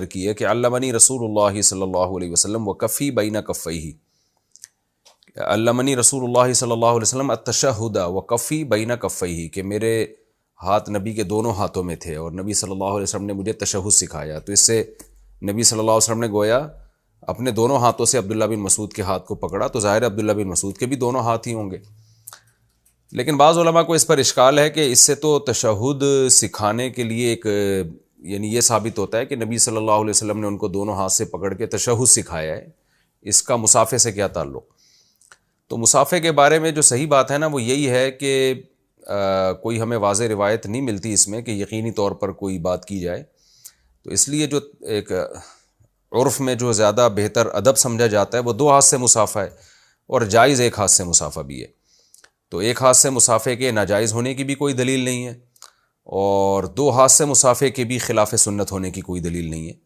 کی ہے کہ علمنی رسول اللہ صلی اللہ علیہ وسلم وکفی بین کفیہ، علمنی رسول اللہ صلی اللہ علیہ وسلم التشہد وکفی بین کفیہ، کہ میرے ہاتھ نبی کے دونوں ہاتھوں میں تھے اور نبی صلی اللہ علیہ وسلم نے مجھے تشہد سکھایا۔ تو اس سے نبی صلی اللہ علیہ وسلم نے گویا اپنے دونوں ہاتھوں سے عبداللہ بن مسعود کے ہاتھ کو پکڑا، تو ظاہر عبداللہ بن مسعود کے بھی دونوں ہاتھ ہی ہوں گے۔ لیکن بعض علماء کو اس پر اشکال ہے کہ اس سے تو تشہد سکھانے کے لیے ایک یعنی یہ ثابت ہوتا ہے کہ نبی صلی اللہ علیہ وسلم نے ان کو دونوں ہاتھ سے پکڑ کے تشہد سکھایا ہے، اس کا مصافحے سے کیا تعلق؟ تو مصافحے کے بارے میں جو صحیح بات ہے نا وہ یہی ہے کہ کوئی ہمیں واضح روایت نہیں ملتی اس میں کہ یقینی طور پر کوئی بات کی جائے، تو اس لیے جو ایک عرف میں جو زیادہ بہتر ادب سمجھا جاتا ہے وہ دو ہاتھ سے مصافحہ ہے، اور جائز ایک ہاتھ سے مصافحہ بھی ہے۔ تو ایک ہاتھ سے مصافحے کے ناجائز ہونے کی بھی کوئی دلیل نہیں ہے، اور دو ہاتھ سے مصافحے کے بھی خلاف سنت ہونے کی کوئی دلیل نہیں ہے۔